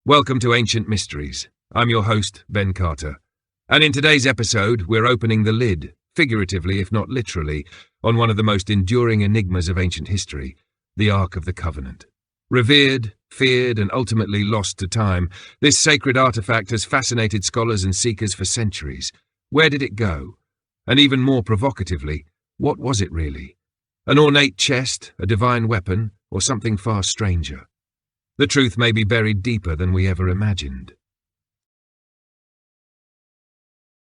Welcome to Ancient Mysteries. I'm your host, Ben Carter. And in today's episode, we're opening the lid, figuratively if not literally, on one of the most enduring enigmas of ancient history, the Ark of the Covenant. Revered, feared, and ultimately lost to time, this sacred artifact has fascinated scholars and seekers for centuries. Where did it go? And even more provocatively, what was it really? An ornate chest, a divine weapon, or something far stranger? The truth may be buried deeper than we ever imagined.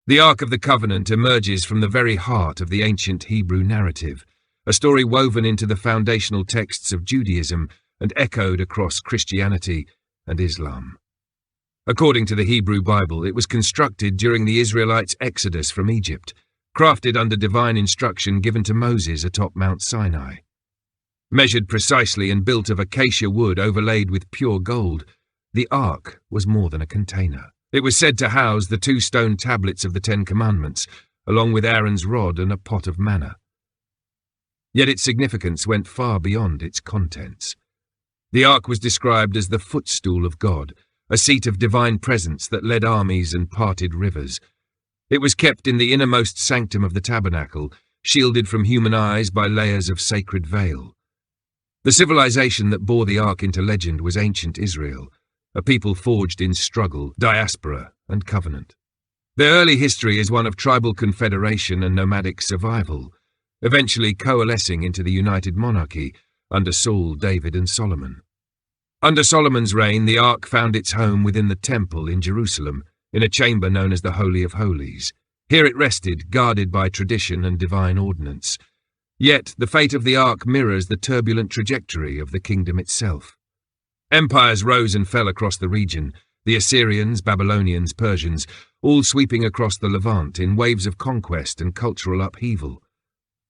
The Ark of the Covenant emerges from the very heart of the ancient Hebrew narrative, a story woven into the foundational texts of Judaism and echoed across Christianity and Islam. According to the Hebrew Bible, it was constructed during the Israelites' exodus from Egypt, crafted under divine instruction given to Moses atop Mount Sinai. Measured precisely and built of acacia wood overlaid with pure gold, the Ark was more than a container. It was said to house the 2 stone tablets of the 10 Commandments, along with Aaron's rod and a pot of manna. Yet its significance went far beyond its contents. The Ark was described as the footstool of God, a seat of divine presence that led armies and parted rivers. It was kept in the innermost sanctum of the tabernacle, shielded from human eyes by layers of sacred veil. The civilization that bore the Ark into legend was ancient Israel, a people forged in struggle, diaspora, and covenant. Their early history is one of tribal confederation and nomadic survival, eventually coalescing into the united monarchy under Saul, David, and Solomon. Under Solomon's reign, the Ark found its home within the temple in Jerusalem, in a chamber known as the Holy of Holies. Here it rested, guarded by tradition and divine ordinance. Yet the fate of the Ark mirrors the turbulent trajectory of the kingdom itself. Empires rose and fell across the region, the Assyrians, Babylonians, Persians, all sweeping across the Levant in waves of conquest and cultural upheaval.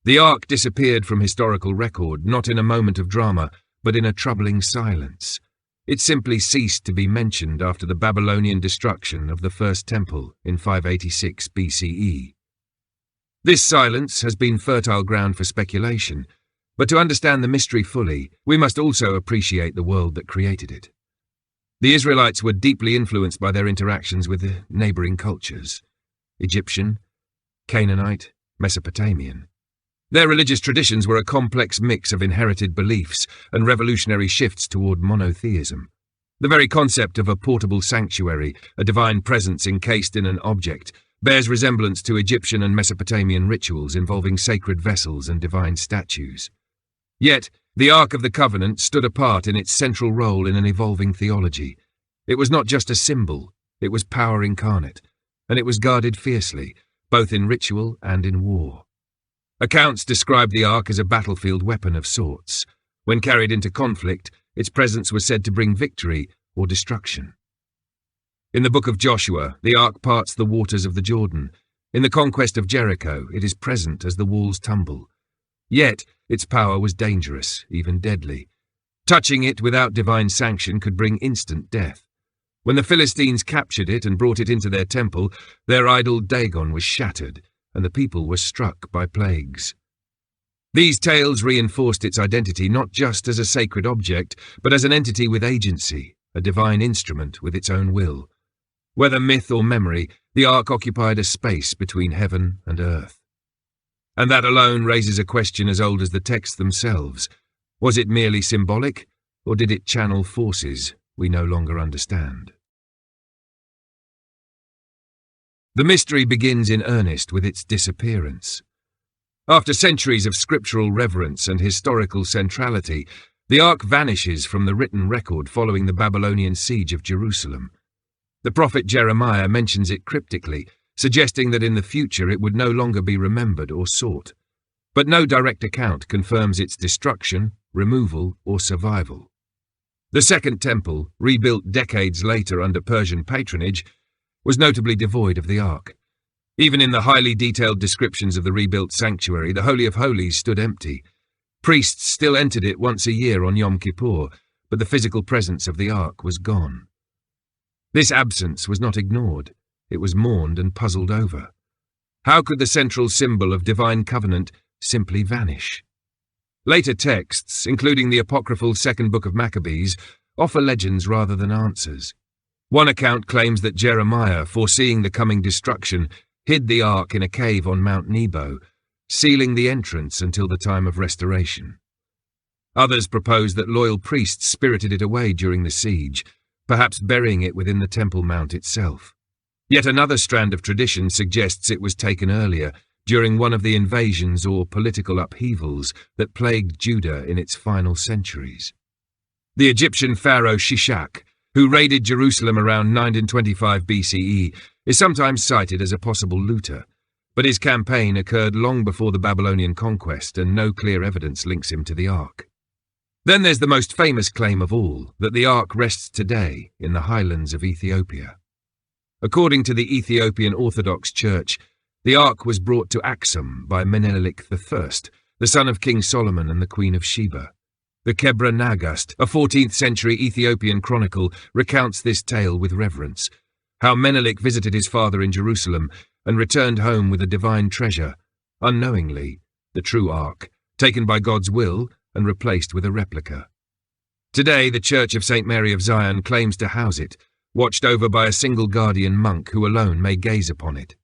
The Ark disappeared from historical record, not in a moment of drama, but in a troubling silence. It simply ceased to be mentioned after the Babylonian destruction of the First Temple in 586 BCE. This silence has been fertile ground for speculation, but to understand the mystery fully, we must also appreciate the world that created it. The Israelites were deeply influenced by their interactions with the neighboring cultures: Egyptian, Canaanite, Mesopotamian. Their religious traditions were a complex mix of inherited beliefs and revolutionary shifts toward monotheism. The very concept of a portable sanctuary, a divine presence encased in an object, bears resemblance to Egyptian and Mesopotamian rituals involving sacred vessels and divine statues. Yet, the Ark of the Covenant stood apart in its central role in an evolving theology. It was not just a symbol, it was power incarnate, and it was guarded fiercely, both in ritual and in war. Accounts describe the Ark as a battlefield weapon of sorts. When carried into conflict, its presence was said to bring victory or destruction. In the book of Joshua, the Ark parts the waters of the Jordan. In the conquest of Jericho, it is present as the walls tumble. Yet, its power was dangerous, even deadly. Touching it without divine sanction could bring instant death. When the Philistines captured it and brought it into their temple, their idol Dagon was shattered, and the people were struck by plagues. These tales reinforced its identity not just as a sacred object, but as an entity with agency, a divine instrument with its own will. Whether myth or memory, the Ark occupied a space between heaven and earth. And that alone raises a question as old as the texts themselves. Was it merely symbolic, or did it channel forces we no longer understand? The mystery begins in earnest with its disappearance. After centuries of scriptural reverence and historical centrality, the Ark vanishes from the written record following the Babylonian siege of Jerusalem. The prophet Jeremiah mentions it cryptically, suggesting that in the future it would no longer be remembered or sought. But no direct account confirms its destruction, removal, or survival. The Second Temple, rebuilt decades later under Persian patronage, was notably devoid of the Ark. Even in the highly detailed descriptions of the rebuilt sanctuary, the Holy of Holies stood empty. Priests still entered it once a year on Yom Kippur, but the physical presence of the Ark was gone. This absence was not ignored, it was mourned and puzzled over. How could the central symbol of divine covenant simply vanish? Later texts, including the apocryphal Second Book of Maccabees, offer legends rather than answers. One account claims that Jeremiah, foreseeing the coming destruction, hid the ark in a cave on Mount Nebo, sealing the entrance until the time of restoration. Others propose that loyal priests spirited it away during the siege, perhaps burying it within the Temple Mount itself. Yet another strand of tradition suggests it was taken earlier, during one of the invasions or political upheavals that plagued Judah in its final centuries. The Egyptian pharaoh Shishak, who raided Jerusalem around 925 BCE, is sometimes cited as a possible looter, but his campaign occurred long before the Babylonian conquest and no clear evidence links him to the Ark. Then there's the most famous claim of all, that the Ark rests today in the highlands of Ethiopia. According to the Ethiopian Orthodox Church, the Ark was brought to Aksum by Menelik I, the son of King Solomon and the Queen of Sheba. The Kebra Nagast, a 14th century Ethiopian chronicle, recounts this tale with reverence, how Menelik visited his father in Jerusalem and returned home with a divine treasure, unknowingly, the true Ark, taken by God's will and replaced with a replica. Today, the Church of St. Mary of Zion claims to house it, watched over by a single guardian monk who alone may gaze upon it.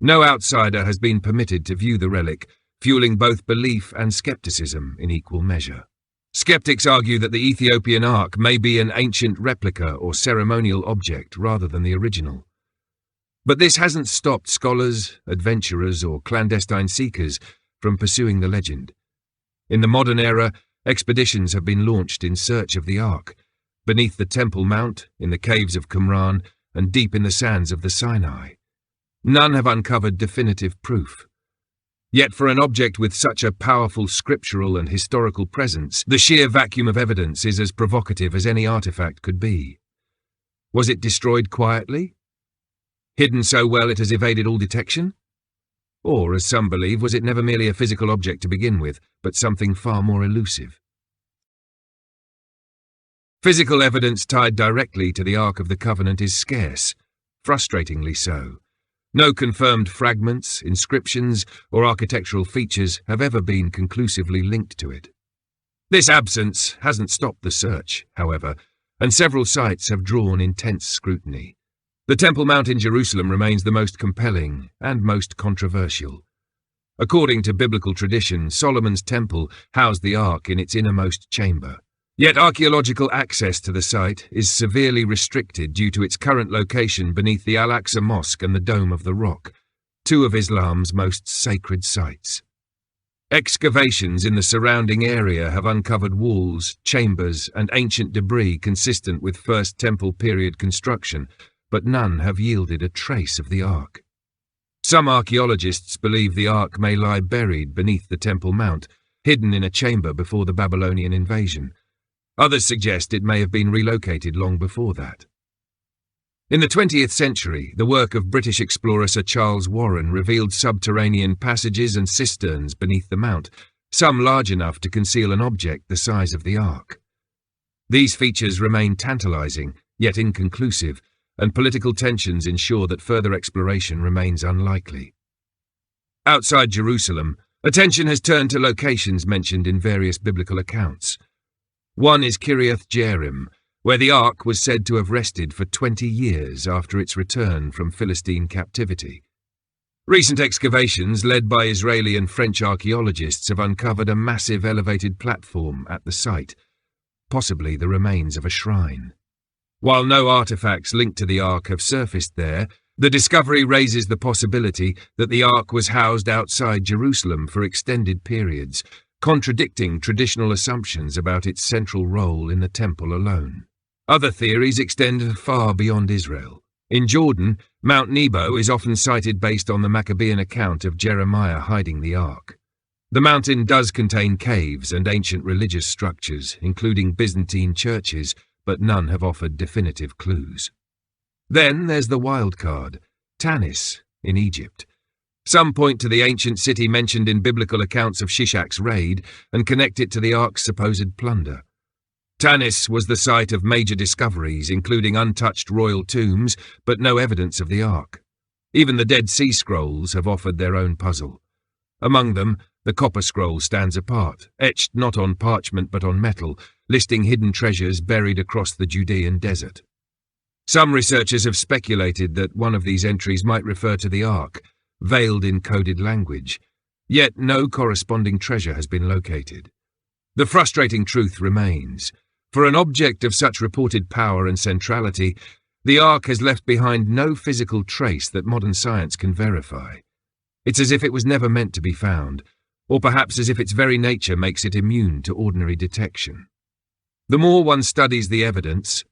No outsider has been permitted to view the relic, fueling both belief and skepticism in equal measure. Skeptics argue that the Ethiopian Ark may be an ancient replica or ceremonial object rather than the original. But this hasn't stopped scholars, adventurers, or clandestine seekers from pursuing the legend. In the modern era, expeditions have been launched in search of the Ark, beneath the Temple Mount, in the caves of Qumran, and deep in the sands of the Sinai. None have uncovered definitive proof. Yet for an object with such a powerful scriptural and historical presence, the sheer vacuum of evidence is as provocative as any artifact could be. Was it destroyed quietly? Hidden so well it has evaded all detection? Or, as some believe, was it never merely a physical object to begin with, but something far more elusive? Physical evidence tied directly to the Ark of the Covenant is scarce, frustratingly so. No confirmed fragments, inscriptions, or architectural features have ever been conclusively linked to it. This absence hasn't stopped the search, however, and several sites have drawn intense scrutiny. The Temple Mount in Jerusalem remains the most compelling and most controversial. According to biblical tradition, Solomon's temple housed the Ark in its innermost chamber. Yet archaeological access to the site is severely restricted due to its current location beneath the Al-Aqsa Mosque and the Dome of the Rock, two of Islam's most sacred sites. Excavations in the surrounding area have uncovered walls, chambers, and ancient debris consistent with First Temple period construction, but none have yielded a trace of the Ark. Some archaeologists believe the Ark may lie buried beneath the Temple Mount, hidden in a chamber before the Babylonian invasion. Others suggest it may have been relocated long before that. In the 20th century, the work of British explorer Sir Charles Warren revealed subterranean passages and cisterns beneath the mount, some large enough to conceal an object the size of the Ark. These features remain tantalizing, yet inconclusive, and political tensions ensure that further exploration remains unlikely. Outside Jerusalem, attention has turned to locations mentioned in various biblical accounts. One is Kiriath Jearim, where the Ark was said to have rested for 20 years after its return from Philistine captivity. Recent excavations led by Israeli and French archaeologists have uncovered a massive elevated platform at the site, possibly the remains of a shrine. While no artifacts linked to the Ark have surfaced there, the discovery raises the possibility that the Ark was housed outside Jerusalem for extended periods, contradicting traditional assumptions about its central role in the temple alone. Other theories extend far beyond Israel. In Jordan, Mount Nebo is often cited based on the Maccabean account of Jeremiah hiding the Ark. The mountain does contain caves and ancient religious structures, including Byzantine churches, but none have offered definitive clues. Then there's the wild card, Tanis, in Egypt. Some point to the ancient city mentioned in biblical accounts of Shishak's raid and connect it to the Ark's supposed plunder. Tanis was the site of major discoveries, including untouched royal tombs, but no evidence of the Ark. Even the Dead Sea Scrolls have offered their own puzzle. Among them, the Copper Scroll stands apart, etched not on parchment but on metal, listing hidden treasures buried across the Judean desert. Some researchers have speculated that one of these entries might refer to the Ark, veiled in coded language, yet no corresponding treasure has been located. The frustrating truth remains. For an object of such reported power and centrality, the Ark has left behind no physical trace that modern science can verify. It's as if it was never meant to be found, or perhaps as if its very nature makes it immune to ordinary detection. The more one studies the evidence,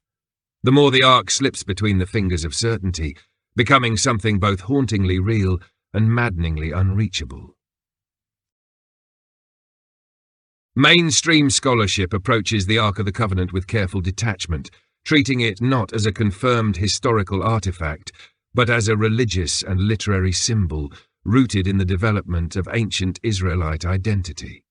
the more the Ark slips between the fingers of certainty, becoming something both hauntingly real and maddeningly unreachable. Mainstream scholarship approaches the Ark of the Covenant with careful detachment, treating it not as a confirmed historical artifact, but as a religious and literary symbol rooted in the development of ancient Israelite identity.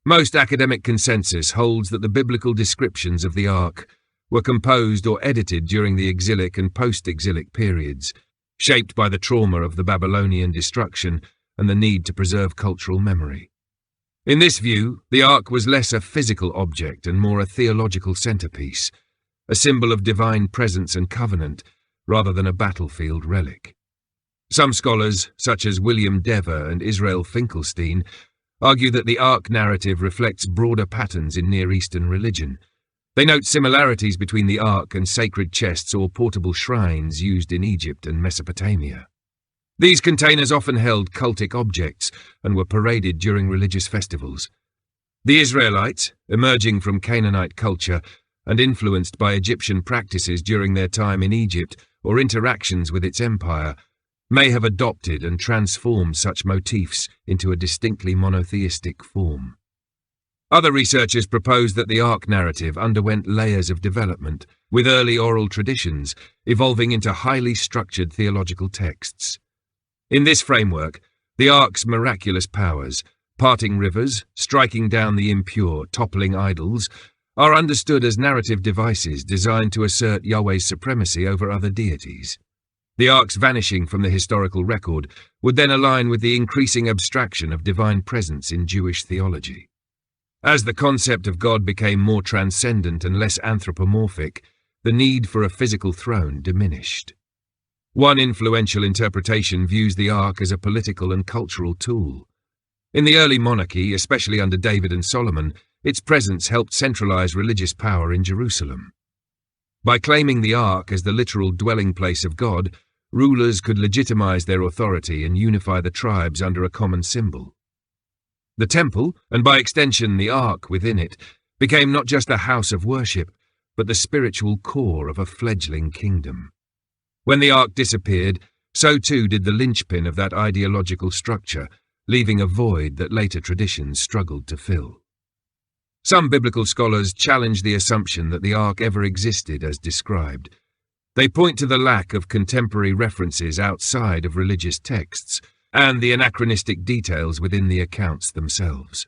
Most academic consensus holds that the biblical descriptions of the Ark were composed or edited during the exilic and post-exilic periods, shaped by the trauma of the Babylonian destruction and the need to preserve cultural memory. In this view, the Ark was less a physical object and more a theological centerpiece, a symbol of divine presence and covenant, rather than a battlefield relic. Some scholars, such as William Dever and Israel Finkelstein, argue that the Ark narrative reflects broader patterns in Near Eastern religion. They note similarities between the Ark and sacred chests or portable shrines used in Egypt and Mesopotamia. These containers often held cultic objects and were paraded during religious festivals. The Israelites, emerging from Canaanite culture and influenced by Egyptian practices during their time in Egypt or interactions with its empire, may have adopted and transformed such motifs into a distinctly monotheistic form. Other researchers propose that the Ark narrative underwent layers of development, with early oral traditions evolving into highly structured theological texts. In this framework, the Ark's miraculous powers, parting rivers, striking down the impure, toppling idols, are understood as narrative devices designed to assert Yahweh's supremacy over other deities. The Ark's vanishing from the historical record would then align with the increasing abstraction of divine presence in Jewish theology. As the concept of God became more transcendent and less anthropomorphic, the need for a physical throne diminished. One influential interpretation views the Ark as a political and cultural tool. In the early monarchy, especially under David and Solomon, its presence helped centralize religious power in Jerusalem. By claiming the Ark as the literal dwelling place of God, rulers could legitimize their authority and unify the tribes under a common symbol. The temple, and by extension the Ark within it, became not just a house of worship, but the spiritual core of a fledgling kingdom. When the Ark disappeared, so too did the linchpin of that ideological structure, leaving a void that later traditions struggled to fill. Some biblical scholars challenge the assumption that the Ark ever existed as described. They point to the lack of contemporary references outside of religious texts, and the anachronistic details within the accounts themselves.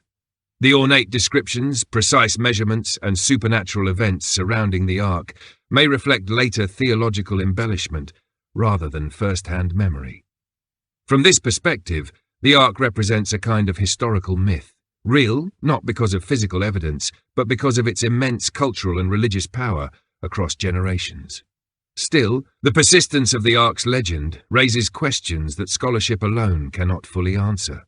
The ornate descriptions, precise measurements, and supernatural events surrounding the Ark may reflect later theological embellishment rather than first-hand memory. From this perspective, the Ark represents a kind of historical myth, real not because of physical evidence, but because of its immense cultural and religious power across generations. Still, the persistence of the Ark's legend raises questions that scholarship alone cannot fully answer.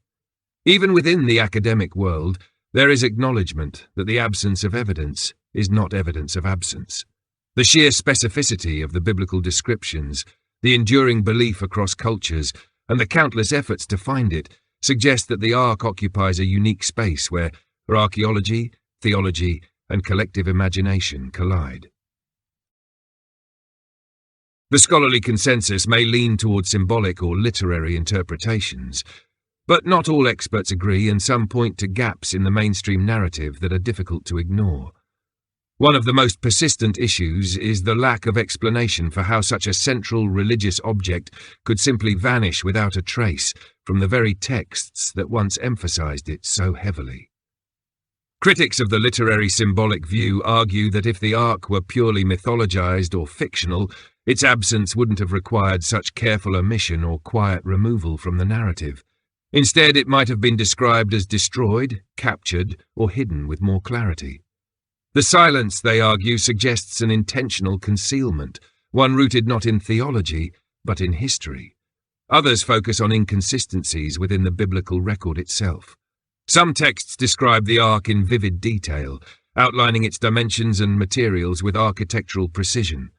Even within the academic world, there is acknowledgement that the absence of evidence is not evidence of absence. The sheer specificity of the biblical descriptions, the enduring belief across cultures, and the countless efforts to find it suggest that the Ark occupies a unique space where archaeology, theology, and collective imagination collide. The scholarly consensus may lean toward symbolic or literary interpretations, but not all experts agree, and some point to gaps in the mainstream narrative that are difficult to ignore. One of the most persistent issues is the lack of explanation for how such a central religious object could simply vanish without a trace from the very texts that once emphasized it so heavily. Critics of the literary symbolic view argue that if the Ark were purely mythologized or fictional, its absence wouldn't have required such careful omission or quiet removal from the narrative. Instead, it might have been described as destroyed, captured, or hidden with more clarity. The silence, they argue, suggests an intentional concealment, one rooted not in theology, but in history. Others focus on inconsistencies within the biblical record itself. Some texts describe the ark in vivid detail, outlining its dimensions and materials with architectural precision.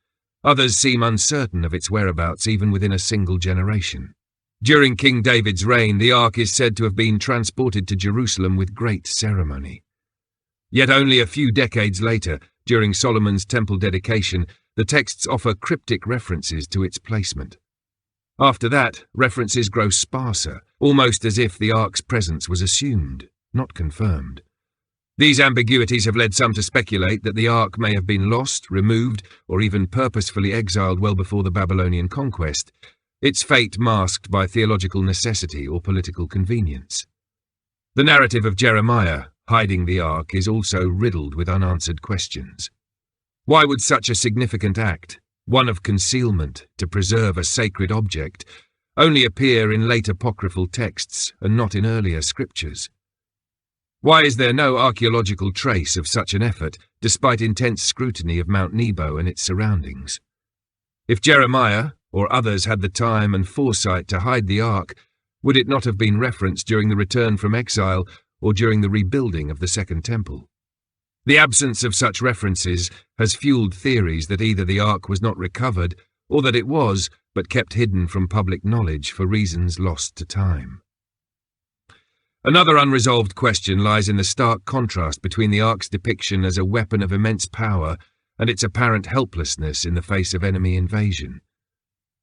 Others seem uncertain of its whereabouts even within a single generation. During King David's reign, the ark is said to have been transported to Jerusalem with great ceremony. Yet only a few decades later, during Solomon's temple dedication, the texts offer cryptic references to its placement. After that, references grow sparser, almost as if the ark's presence was assumed, not confirmed. These ambiguities have led some to speculate that the ark may have been lost, removed, or even purposefully exiled well before the Babylonian conquest, its fate masked by theological necessity or political convenience. The narrative of Jeremiah, hiding the ark, is also riddled with unanswered questions. Why would such a significant act, one of concealment to preserve a sacred object, only appear in late apocryphal texts and not in earlier scriptures? Why is there no archaeological trace of such an effort, despite intense scrutiny of Mount Nebo and its surroundings? If Jeremiah or others had the time and foresight to hide the ark, would it not have been referenced during the return from exile or during the rebuilding of the Second Temple? The absence of such references has fueled theories that either the ark was not recovered or that it was, but kept hidden from public knowledge for reasons lost to time. Another unresolved question lies in the stark contrast between the ark's depiction as a weapon of immense power and its apparent helplessness in the face of enemy invasion.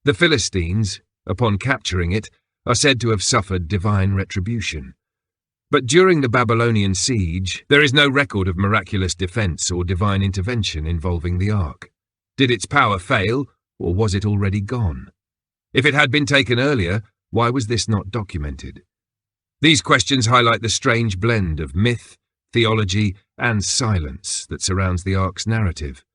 The Philistines, upon capturing it, are said to have suffered divine retribution. But during the Babylonian siege, there is no record of miraculous defense or divine intervention involving the ark. Did its power fail, or was it already gone? If it had been taken earlier, why was this not documented? These questions highlight the strange blend of myth, theology, and silence that surrounds the ark's narrative.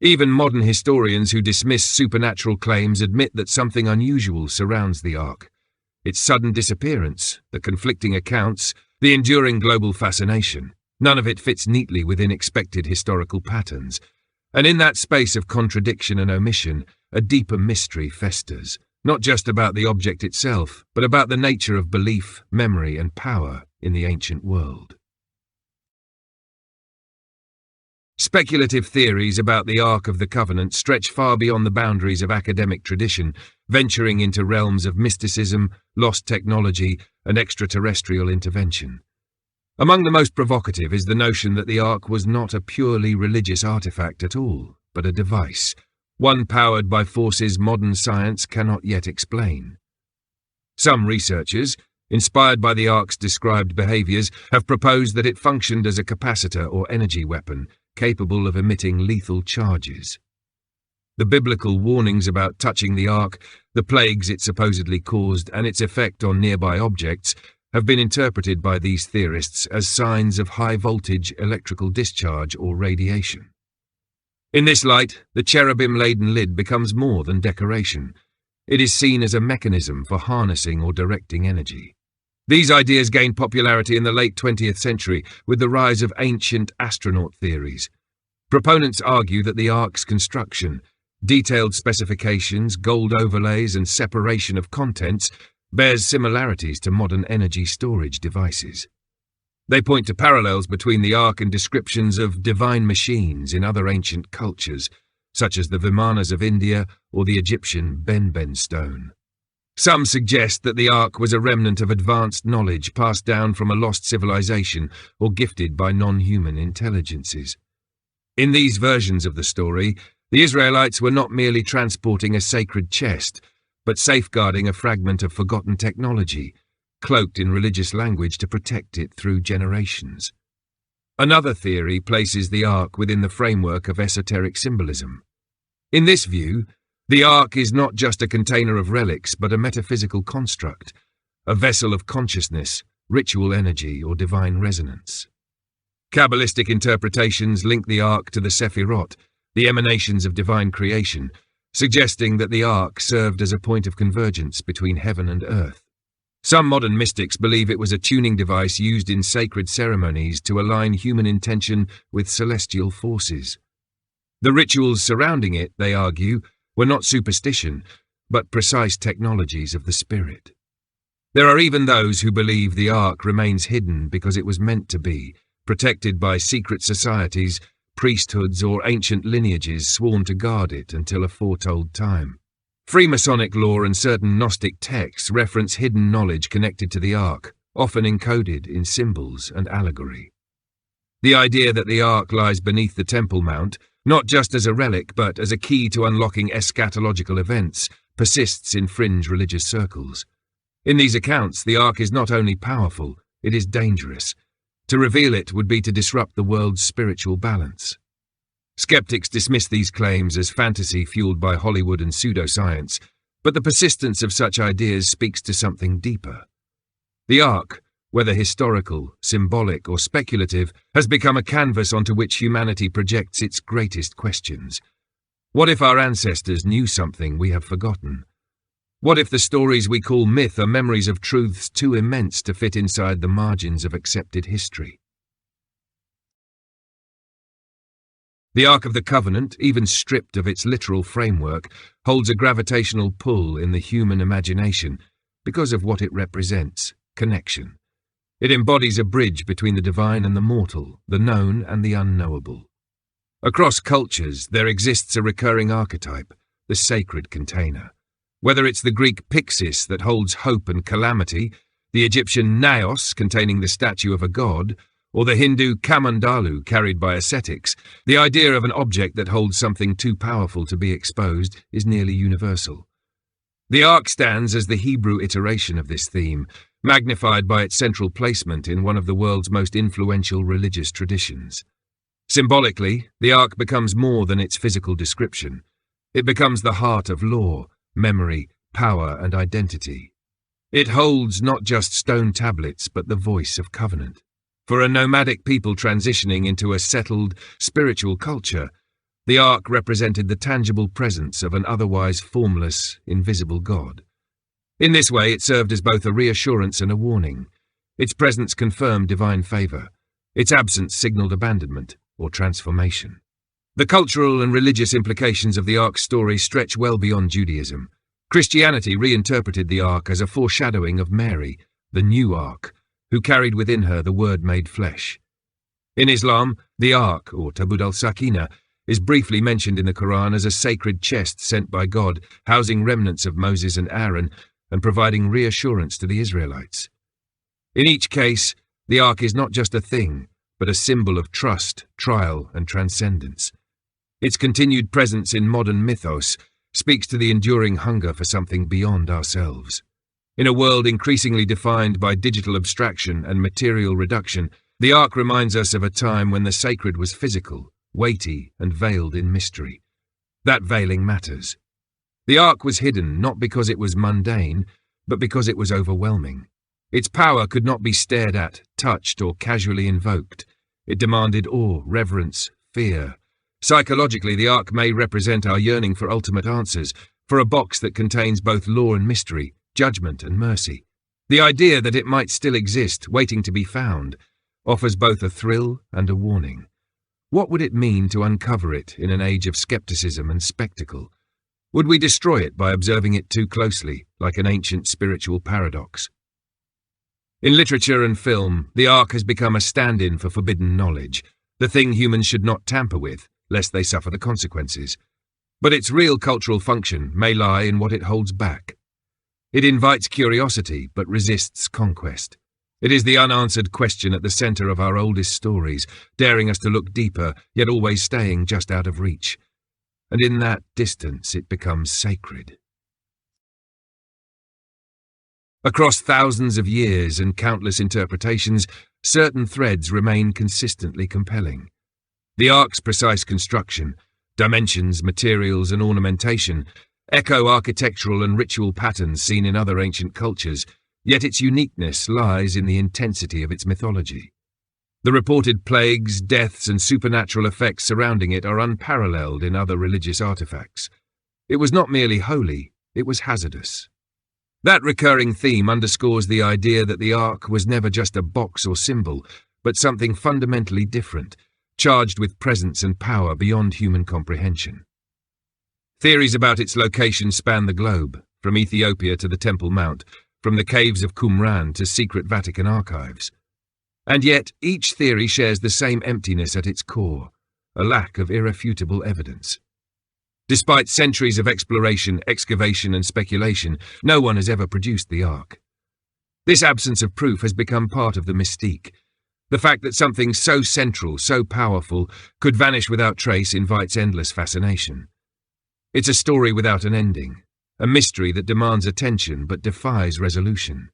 Even modern historians who dismiss supernatural claims admit that something unusual surrounds the ark. Its sudden disappearance, the conflicting accounts, the enduring global fascination, none of it fits neatly within expected historical patterns. And in that space of contradiction and omission, a deeper mystery festers, not just about the object itself, but about the nature of belief, memory, and power in the ancient world. Speculative theories about the Ark of the Covenant stretch far beyond the boundaries of academic tradition, venturing into realms of mysticism, lost technology, and extraterrestrial intervention. Among the most provocative is the notion that the Ark was not a purely religious artifact at all, but a device, one powered by forces modern science cannot yet explain. Some researchers, inspired by the Ark's described behaviors, have proposed that it functioned as a capacitor or energy weapon, capable of emitting lethal charges. The biblical warnings about touching the ark, the plagues it supposedly caused, and its effect on nearby objects have been interpreted by these theorists as signs of high-voltage electrical discharge or radiation. In this light, the cherubim-laden lid becomes more than decoration. It is seen as a mechanism for harnessing or directing energy. These ideas gained popularity in the late 20th century with the rise of ancient astronaut theories. Proponents argue that the ark's construction, detailed specifications, gold overlays, and separation of contents bears similarities to modern energy storage devices. They point to parallels between the ark and descriptions of divine machines in other ancient cultures, such as the Vimanas of India or the Egyptian Ben stone. Some suggest that the ark was a remnant of advanced knowledge passed down from a lost civilization or gifted by non-human intelligences. In these versions of the story, the Israelites were not merely transporting a sacred chest, but safeguarding a fragment of forgotten technology, cloaked in religious language to protect it through generations. Another theory places the ark within the framework of esoteric symbolism. In this view, the ark is not just a container of relics, but a metaphysical construct, a vessel of consciousness, ritual energy, or divine resonance. Kabbalistic interpretations link the ark to the Sephirot, the emanations of divine creation, suggesting that the ark served as a point of convergence between heaven and earth. Some modern mystics believe it was a tuning device used in sacred ceremonies to align human intention with celestial forces. The rituals surrounding it, they argue, were not superstition, but precise technologies of the spirit. There are even those who believe the Ark remains hidden because it was meant to be, protected by secret societies, priesthoods, or ancient lineages sworn to guard it until a foretold time. Freemasonic law and certain Gnostic texts reference hidden knowledge connected to the Ark, often encoded in symbols and allegory. The idea that the Ark lies beneath the Temple Mount, not just as a relic but as a key to unlocking eschatological events, persists in fringe religious circles. In these accounts, the Ark is not only powerful, it is dangerous. To reveal it would be to disrupt the world's spiritual balance. Skeptics dismiss these claims as fantasy fueled by Hollywood and pseudoscience, but the persistence of such ideas speaks to something deeper. The Ark, whether historical, symbolic, or speculative, has become a canvas onto which humanity projects its greatest questions. What if our ancestors knew something we have forgotten? What if the stories we call myth are memories of truths too immense to fit inside the margins of accepted history? The Ark of the Covenant, even stripped of its literal framework, holds a gravitational pull in the human imagination because of what it represents: connection. It embodies a bridge between the divine and the mortal, the known and the unknowable. Across cultures, there exists a recurring archetype, the sacred container. Whether it's the Greek pyxis that holds hope and calamity, the Egyptian naos containing the statue of a god, or the Hindu kamandalu carried by ascetics, the idea of an object that holds something too powerful to be exposed is nearly universal. The Ark stands as the Hebrew iteration of this theme, magnified by its central placement in one of the world's most influential religious traditions. Symbolically, the Ark becomes more than its physical description. It becomes the heart of law, memory, power, and identity. It holds not just stone tablets, but the voice of covenant. For a nomadic people transitioning into a settled, spiritual culture, the Ark represented the tangible presence of an otherwise formless, invisible God. In this way, it served as both a reassurance and a warning. Its presence confirmed divine favor. Its absence signaled abandonment or transformation. The cultural and religious implications of the Ark's story stretch well beyond Judaism. Christianity reinterpreted the Ark as a foreshadowing of Mary, the new Ark, who carried within her the Word made flesh. In Islam, the Ark, or Tabut al-Sakina, is briefly mentioned in the Quran as a sacred chest sent by God, housing remnants of Moses and Aaron, and providing reassurance to the Israelites. In each case, the Ark is not just a thing, but a symbol of trust, trial, and transcendence. Its continued presence in modern mythos speaks to the enduring hunger for something beyond ourselves. In a world increasingly defined by digital abstraction and material reduction, the Ark reminds us of a time when the sacred was physical, weighty, and veiled in mystery. That veiling matters. The Ark was hidden not because it was mundane, but because it was overwhelming. Its power could not be stared at, touched, or casually invoked. It demanded awe, reverence, fear. Psychologically, the Ark may represent our yearning for ultimate answers, for a box that contains both law and mystery, judgment and mercy. The idea that it might still exist, waiting to be found, offers both a thrill and a warning. What would it mean to uncover it in an age of skepticism and spectacle? Would we destroy it by observing it too closely, like an ancient spiritual paradox? In literature and film, the Ark has become a stand-in for forbidden knowledge, the thing humans should not tamper with, lest they suffer the consequences. But its real cultural function may lie in what it holds back. It invites curiosity, but resists conquest. It is the unanswered question at the center of our oldest stories, daring us to look deeper, yet always staying just out of reach. And in that distance it becomes sacred. Across thousands of years and countless interpretations, certain threads remain consistently compelling. The Ark's precise construction, dimensions, materials, and ornamentation echo architectural and ritual patterns seen in other ancient cultures, yet its uniqueness lies in the intensity of its mythology. The reported plagues, deaths, and supernatural effects surrounding it are unparalleled in other religious artifacts. It was not merely holy, it was hazardous. That recurring theme underscores the idea that the Ark was never just a box or symbol, but something fundamentally different, charged with presence and power beyond human comprehension. Theories about its location span the globe, from Ethiopia to the Temple Mount, from the caves of Qumran to secret Vatican archives. And yet, each theory shares the same emptiness at its core, a lack of irrefutable evidence. Despite centuries of exploration, excavation and speculation, no one has ever produced the Ark. This absence of proof has become part of the mystique. The fact that something so central, so powerful, could vanish without trace invites endless fascination. It's a story without an ending, a mystery that demands attention but defies resolution.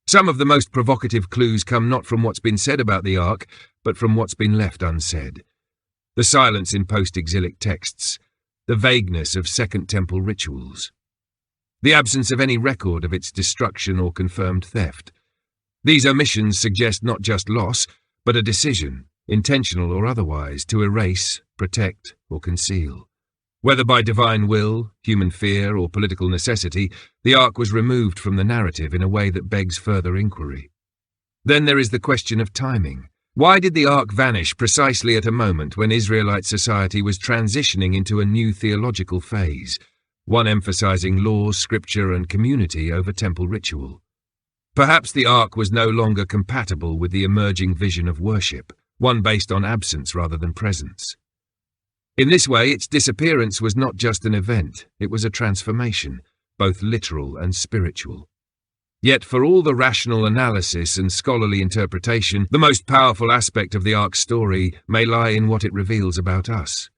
Some of the most provocative clues come not from what's been said about the Ark, but from what's been left unsaid. The silence in post-exilic texts, the vagueness of Second Temple rituals, the absence of any record of its destruction or confirmed theft. These omissions suggest not just loss, but a decision, intentional or otherwise, to erase, protect, or conceal. Whether by divine will, human fear, or political necessity, the Ark was removed from the narrative in a way that begs further inquiry. Then there is the question of timing. Why did the Ark vanish precisely at a moment when Israelite society was transitioning into a new theological phase, one emphasizing law, scripture, and community over temple ritual? Perhaps the Ark was no longer compatible with the emerging vision of worship, one based on absence rather than presence. In this way, its disappearance was not just an event, it was a transformation, both literal and spiritual. Yet for all the rational analysis and scholarly interpretation, the most powerful aspect of the Ark's story may lie in what it reveals about us.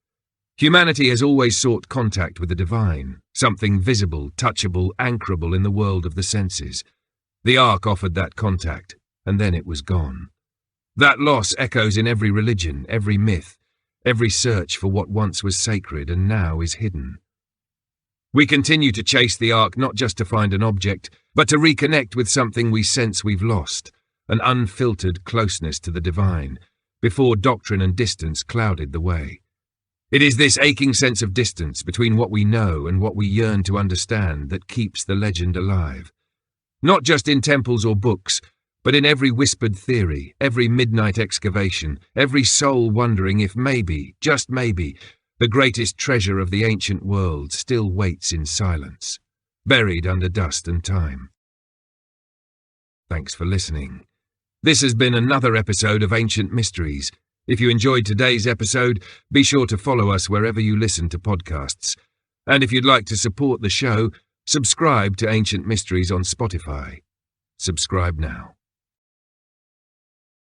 Humanity has always sought contact with the divine, something visible, touchable, anchorable in the world of the senses. The Ark offered that contact, and then it was gone. That loss echoes in every religion, every myth, every search for what once was sacred and now is hidden. We continue to chase the Ark not just to find an object, but to reconnect with something we sense we've lost, an unfiltered closeness to the divine, before doctrine and distance clouded the way. It is this aching sense of distance between what we know and what we yearn to understand that keeps the legend alive. Not just in temples or books, but in every whispered theory, every midnight excavation, every soul wondering if maybe, just maybe, the greatest treasure of the ancient world still waits in silence, buried under dust and time. Thanks for listening. This has been another episode of Ancient Mysteries. If you enjoyed today's episode, be sure to follow us wherever you listen to podcasts. And if you'd like to support the show, subscribe to Ancient Mysteries on Spotify. Subscribe now.